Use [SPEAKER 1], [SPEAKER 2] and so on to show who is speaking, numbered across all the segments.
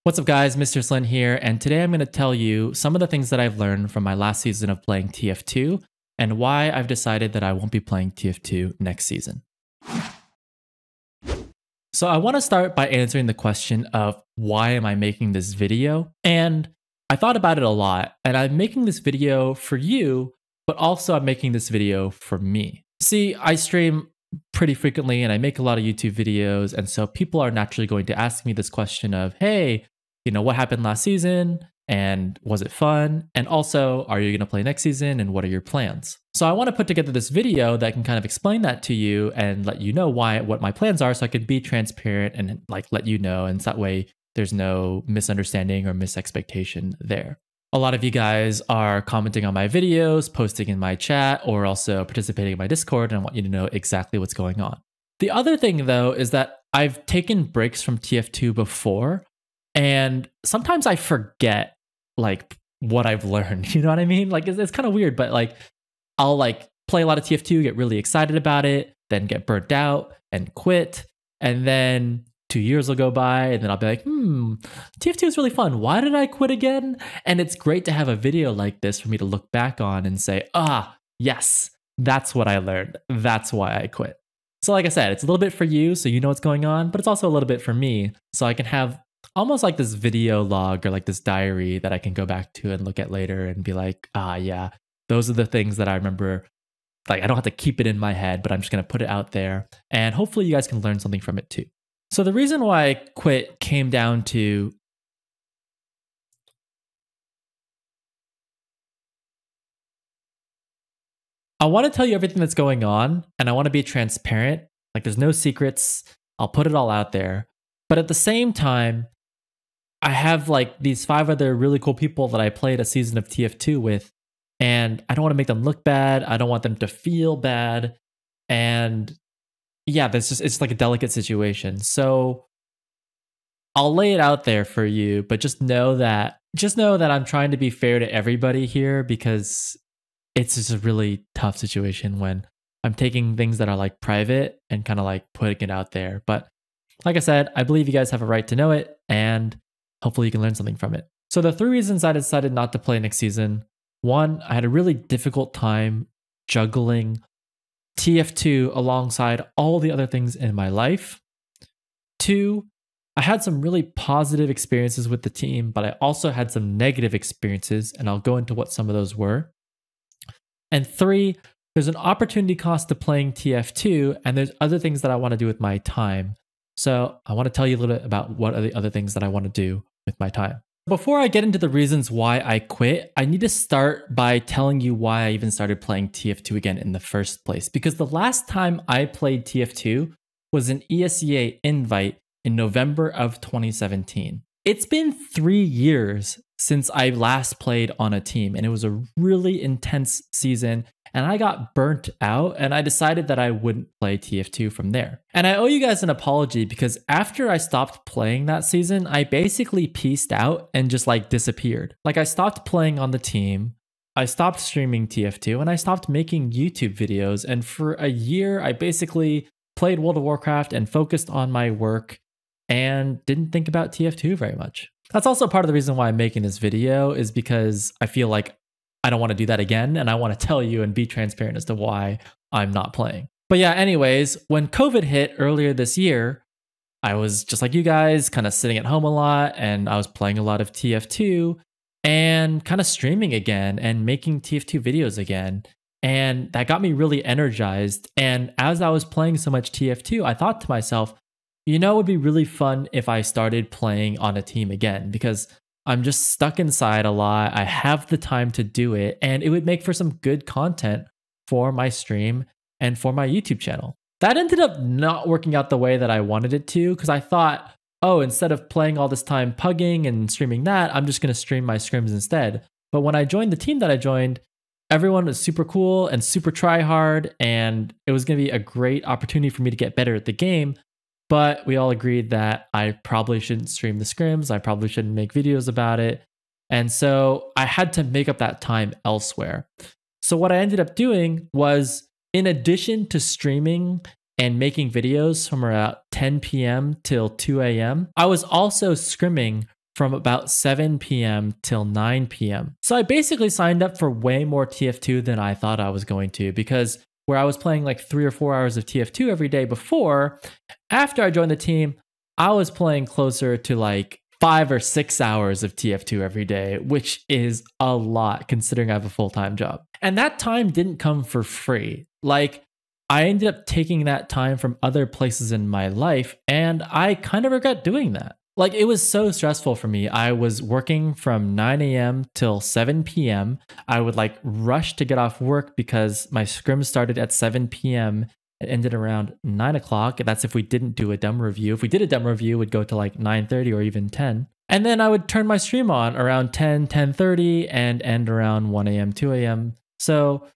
[SPEAKER 1] What's up guys, Mr. SLIN here, and today I'm going to tell you some of the things that I've learned from my last season of playing TF2 and why I've decided that I won't be playing TF2 next season. So I want to start by answering the question of why am I making this video? And I thought about it a lot, and I'm making this video for you, but also I'm making this video for me. See, I stream pretty frequently and I make a lot of YouTube videos, and so people are naturally going to ask me this question of, hey, what happened last season and was it fun? And also, are you going to play next season and what are your plans? So I want to put together this video that can kind of explain that to you and let you know what my plans are, so I can be transparent and let you know, and so that way there's no misunderstanding or misexpectation there. A lot of you guys are commenting on my videos, posting in my chat, or also participating in my Discord, and I want you to know exactly what's going on. The other thing though is that I've taken breaks from TF2 before, and sometimes I forget what I've learned. You know what I mean? It's kind of weird, but I'll play a lot of TF2, get really excited about it, then get burnt out and quit, and then 2 years will go by, and then I'll be like, TF2 is really fun. Why did I quit again? And it's great to have a video like this for me to look back on and say, yes, that's what I learned. That's why I quit. So like I said, it's a little bit for you, so you know what's going on, but it's also a little bit for me, so I can have almost like this video log or this diary that I can go back to and look at later and be like, yeah, those are the things that I remember. I don't have to keep it in my head, but I'm just going to put it out there, and hopefully you guys can learn something from it too. So the reason why I quit came down to I want to tell you everything that's going on, and I want to be transparent. There's no secrets. I'll put it all out there. But at the same time, I have these 5 other really cool people that I played a season of TF2 with, and I don't want to make them look bad. I don't want them to feel bad. And yeah, it's a delicate situation. So I'll lay it out there for you, but just know that I'm trying to be fair to everybody here, because it's just a really tough situation when I'm taking things that are private and kind of putting it out there. But like I said, I believe you guys have a right to know it, and hopefully you can learn something from it. So the 3 reasons I decided not to play next season: 1, I had a really difficult time juggling TF2 alongside all the other things in my life. 2, I had some really positive experiences with the team, but I also had some negative experiences, and I'll go into what some of those were. And 3, there's an opportunity cost to playing TF2, and there's other things that I want to do with my time. So I want to tell you a little bit about what are the other things that I want to do with my time. Before I get into the reasons why I quit, I need to start by telling you why I even started playing TF2 again in the first place. Because the last time I played TF2 was an ESEA invite in November of 2017. It's been 3 years since I last played on a team, and it was a really intense season, and I got burnt out, and I decided that I wouldn't play TF2 from there. And I owe you guys an apology, because after I stopped playing that season, I basically peaced out and just disappeared. I stopped playing on the team, I stopped streaming TF2, and I stopped making YouTube videos, and for a year I basically played World of Warcraft and focused on my work and didn't think about TF2 very much. That's also part of the reason why I'm making this video, is because I feel like I don't want to do that again, and I want to tell you and be transparent as to why I'm not playing. But yeah, anyways, when COVID hit earlier this year, I was just like you guys, kind of sitting at home a lot, and I was playing a lot of TF2 and kind of streaming again and making TF2 videos again. And that got me really energized. And as I was playing so much TF2, I thought to myself, it would be really fun if I started playing on a team again, because I'm just stuck inside a lot. I have the time to do it, and it would make for some good content for my stream and for my YouTube channel. That ended up not working out the way that I wanted it to, because I thought, instead of playing all this time pugging and streaming that, I'm just going to stream my scrims instead. But when I joined the team that I joined, everyone was super cool and super try hard, and it was going to be a great opportunity for me to get better at the game. But we all agreed that I probably shouldn't stream the scrims. I probably shouldn't make videos about it. And so I had to make up that time elsewhere. So what I ended up doing was, in addition to streaming and making videos from around 10 p.m. till 2 a.m., I was also scrimming from about 7 p.m. till 9 p.m. So I basically signed up for way more TF2 than I thought I was going to, because where I was playing like 3 or 4 hours of TF2 every day before, after I joined the team, I was playing closer to like 5 or 6 hours of TF2 every day, which is a lot considering I have a full-time job. And that time didn't come for free. Like, I ended up taking that time from other places in my life, and I kind of regret doing that. Like, it was so stressful for me. I was working from 9 a.m. till 7 p.m. I would like rush to get off work because my scrim started at 7 p.m. It ended around 9 o'clock. That's if we didn't do a demo review. If we did a demo review, it would go to like 9:30 or even 10. And then I would turn my stream on around 10, 10:30 and end around 1 a.m., 2 a.m. So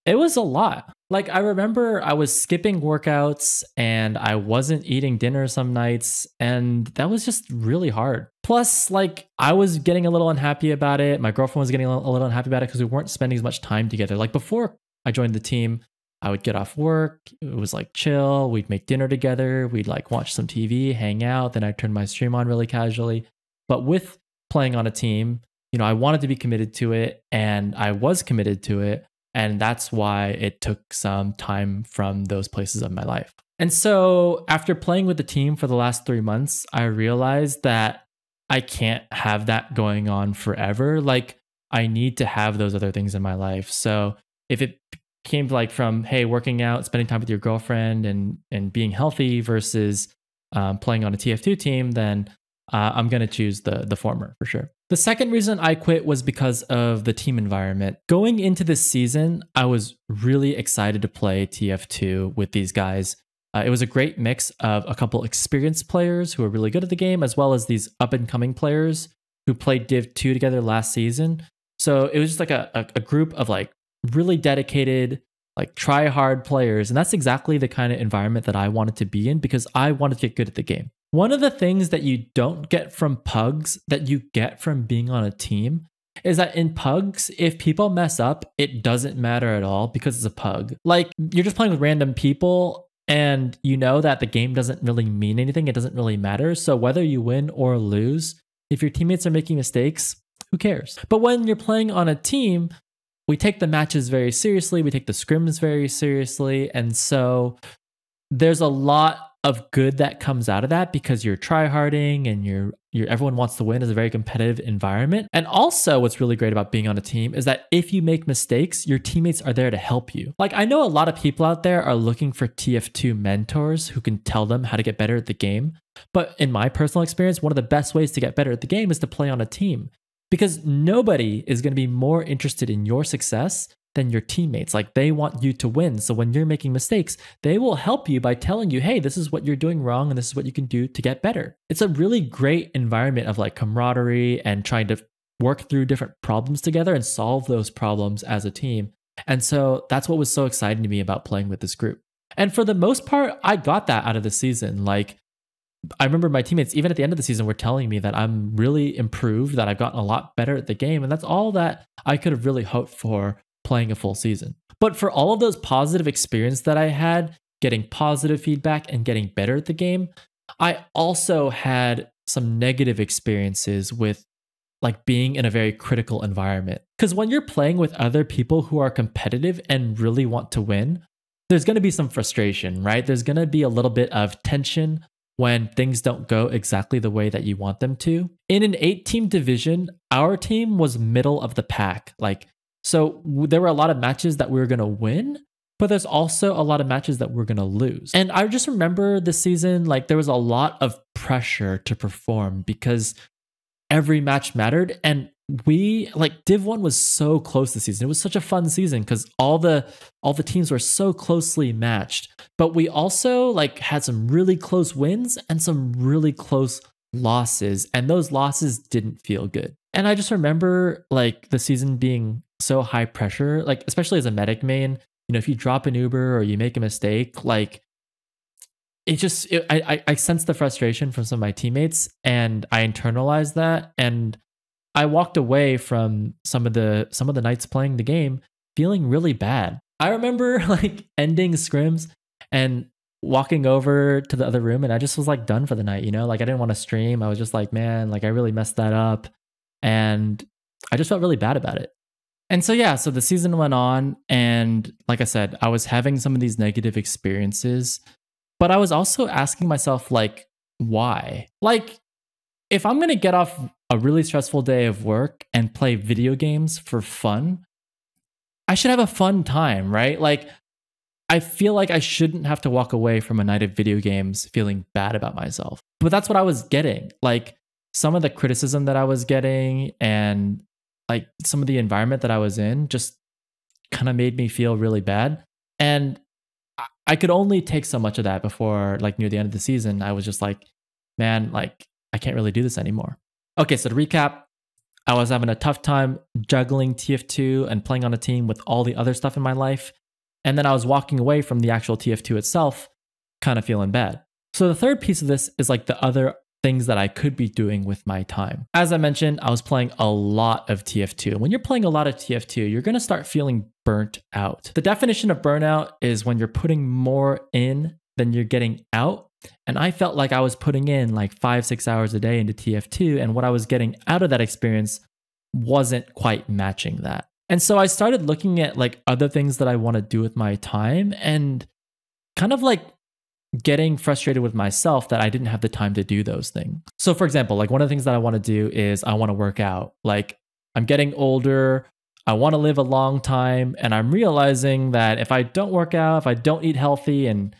[SPEAKER 1] it was a lot. Like, I remember I was skipping workouts and I wasn't eating dinner some nights, and that was just really hard. Plus, like, I was getting a little unhappy about it. My girlfriend was getting a little unhappy about it because we weren't spending as much time together. Like, before I joined the team, I would get off work. It was like chill. We'd make dinner together. We'd like watch some TV, hang out. Then I'd turn my stream on really casually. But with playing on a team, you know, I wanted to be committed to it, and I was committed to it. And that's why it took some time from those places of my life. And so after playing with the team for the last 3 months, I realized that I can't have that going on forever. Like, I need to have those other things in my life. So if it came like from, hey, working out, spending time with your girlfriend and being healthy versus playing on a TF2 team, then I'm going to choose the former for sure. The second reason I quit was because of the team environment. Going into this season, I was really excited to play TF2 with these guys. It was a great mix of a couple experienced players who are really good at the game, as well as these up-and-coming players who played Div 2 together last season. So it was just like a group of like really dedicated, like try-hard players. And that's exactly the kind of environment that I wanted to be in, because I wanted to get good at the game. One of the things that you don't get from pugs that you get from being on a team is that in pugs, if people mess up, it doesn't matter at all because it's a pug. Like, you're just playing with random people and you know that the game doesn't really mean anything. It doesn't really matter. So whether you win or lose, if your teammates are making mistakes, who cares? But when you're playing on a team, we take the matches very seriously. We take the scrims very seriously. And so there's a lot of good that comes out of that because you're tryharding and you're everyone wants to win. Is a very competitive environment. And also what's really great about being on a team is that if you make mistakes, your teammates are there to help you. Like, I know a lot of people out there are looking for TF2 mentors who can tell them how to get better at the game. But in my personal experience, one of the best ways to get better at the game is to play on a team, because nobody is going to be more interested in your success than your teammates. Like, they want you to win. So when you're making mistakes, they will help you by telling you, hey, this is what you're doing wrong and this is what you can do to get better. It's a really great environment of like camaraderie and trying to work through different problems together and solve those problems as a team. And so that's what was so exciting to me about playing with this group. And for the most part, I got that out of the season. Like, I remember my teammates, even at the end of the season, were telling me that I'm really improved, that I've gotten a lot better at the game. And that's all that I could have really hoped for playing a full season. But for all of those positive experiences that I had, getting positive feedback and getting better at the game, I also had some negative experiences with like being in a very critical environment. Because when you're playing with other people who are competitive and really want to win, there's going to be some frustration, right? There's going to be a little bit of tension when things don't go exactly the way that you want them to. In an 8-team division, our team was middle of the pack. So there were a lot of matches that we were going to win, but there's also a lot of matches that we're going to lose. And I just remember this season, like, there was a lot of pressure to perform because every match mattered. And we, like, Div 1 was so close this season. It was such a fun season because all the teams were so closely matched. But we also like had some really close wins and some really close losses. And those losses didn't feel good. And I just remember like the season being so high pressure, like especially as a medic main, you know, if you drop an Uber or you make a mistake, like I sensed the frustration from some of my teammates and I internalized that. And I walked away from some of the nights playing the game feeling really bad. I remember like ending scrims and walking over to the other room and I just was like done for the night, you know? Like I didn't want to stream. I was just like, man, like I really messed that up. And I just felt really bad about it. And so, yeah, so the season went on. And like I said, I was having some of these negative experiences, but I was also asking myself, like, why? Like, if I'm going to get off a really stressful day of work and play video games for fun, I should have a fun time, right? Like, I feel like I shouldn't have to walk away from a night of video games feeling bad about myself. But that's what I was getting. Like, some of the criticism that I was getting and like some of the environment that I was in just kind of made me feel really bad. And I could only take so much of that before, like, near the end of the season, I was just like, man, like, I can't really do this anymore. Okay, so to recap, I was having a tough time juggling TF2 and playing on a team with all the other stuff in my life. And then I was walking away from the actual TF2 itself, kind of feeling bad. So the third piece of this is like the other things that I could be doing with my time. As I mentioned, I was playing a lot of TF2. When you're playing a lot of TF2, you're going to start feeling burnt out. The definition of burnout is when you're putting more in than you're getting out. And I felt like I was putting in like 5-6 hours a day into TF2, and what I was getting out of that experience wasn't quite matching that. And so I started looking at like other things that I want to do with my time and kind of like getting frustrated with myself that I didn't have the time to do those things. So for example, like one of the things that I want to do is I want to work out. Like I'm getting older, I want to live a long time, and I'm realizing that if I don't work out, if I don't eat healthy and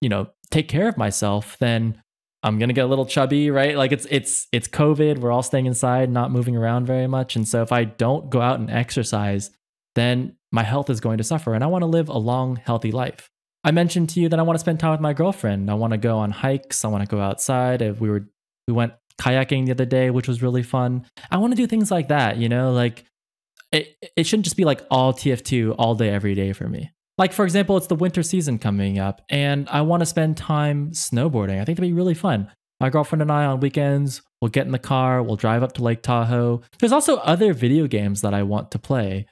[SPEAKER 1] you know, take care of myself, then I'm going to get a little chubby, right? Like it's COVID, we're all staying inside, not moving around very much. And so if I don't go out and exercise, then my health is going to suffer, and I want to live a long, healthy life. I mentioned to you that I want to spend time with my girlfriend. I want to go on hikes. I want to go outside. We went kayaking the other day, which was really fun. I want to do things like that, you know, like it shouldn't just be like all TF2 all day, every day for me. Like, for example, it's the winter season coming up and I want to spend time snowboarding. I think that'd be really fun. My girlfriend and I on weekends, we'll get in the car, we'll drive up to Lake Tahoe. There's also other video games that I want to play.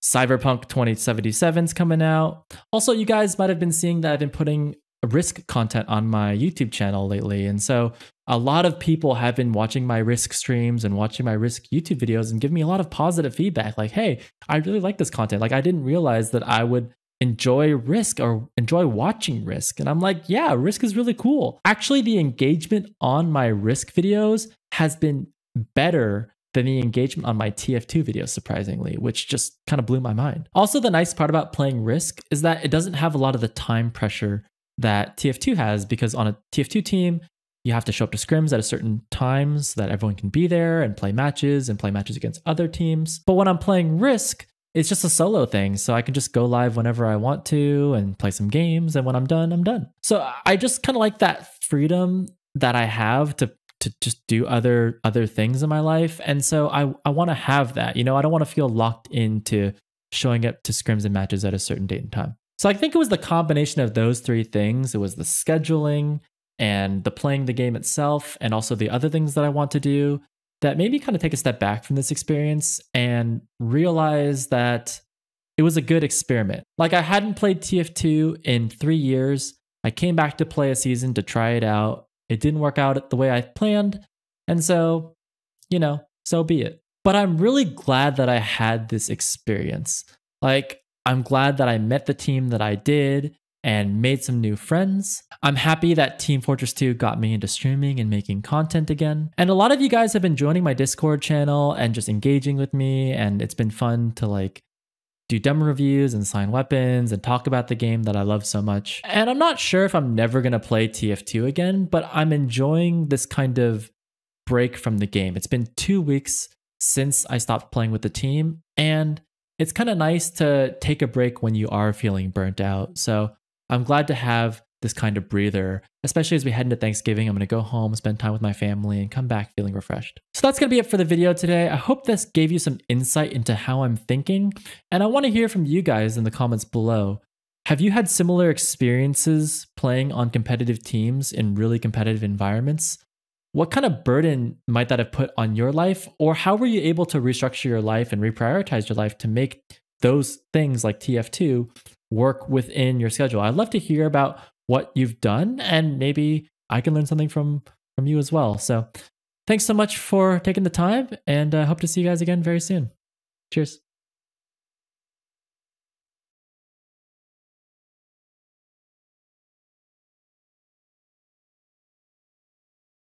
[SPEAKER 1] Cyberpunk 2077's coming out. Also, you guys might have been seeing that I've been putting Risk content on my YouTube channel lately. And so a lot of people have been watching my Risk streams and watching my Risk YouTube videos and giving me a lot of positive feedback. Like, hey, I really like this content. Like, I didn't realize that I would enjoy Risk or enjoy watching Risk. And I'm like, yeah, Risk is really cool. Actually, the engagement on my Risk videos has been better than the engagement on my TF2 videos, surprisingly, which just kind of blew my mind. Also, the nice part about playing Risk is that it doesn't have a lot of the time pressure that TF2 has, because on a TF2 team, you have to show up to scrims at a certain times so that everyone can be there and play matches against other teams. But when I'm playing Risk, it's just a solo thing. So I can just go live whenever I want to and play some games. And when I'm done, I'm done. So I just kind of like that freedom that I have to just do other things in my life. And so I want to have that, you know, I don't want to feel locked into showing up to scrims and matches at a certain date and time. So I think it was the combination of those three things. It was the scheduling and the playing the game itself, and also the other things that I want to do, that made me kind of take a step back from this experience and realize that it was a good experiment. Like, I hadn't played TF2 in 3 years. I came back to play a season to try it out. It didn't work out the way I planned. And so, you know, so be it. But I'm really glad that I had this experience. Like, I'm glad that I met the team that I did and made some new friends. I'm happy that Team Fortress 2 got me into streaming and making content again. And a lot of you guys have been joining my Discord channel and just engaging with me, and it's been fun to like do demo reviews and sign weapons and talk about the game that I love so much. And I'm not sure if I'm never gonna play TF2 again, but I'm enjoying this kind of break from the game. It's been 2 weeks since I stopped playing with the team, and it's kind of nice to take a break when you are feeling burnt out. So I'm glad to have this kind of breather, especially as we head into Thanksgiving. I'm going to go home, spend time with my family, and come back feeling refreshed. So that's going to be it for the video today. I hope this gave you some insight into how I'm thinking, and I want to hear from you guys in the comments below. Have you had similar experiences playing on competitive teams in really competitive environments? What kind of burden might that have put on your life? Or how were you able to restructure your life and reprioritize your life to make those things like TF2 work within your schedule? I'd love to hear about what you've done, and maybe I can learn something from you as well. So thanks so much for taking the time, and I hope to see you guys again very soon. Cheers.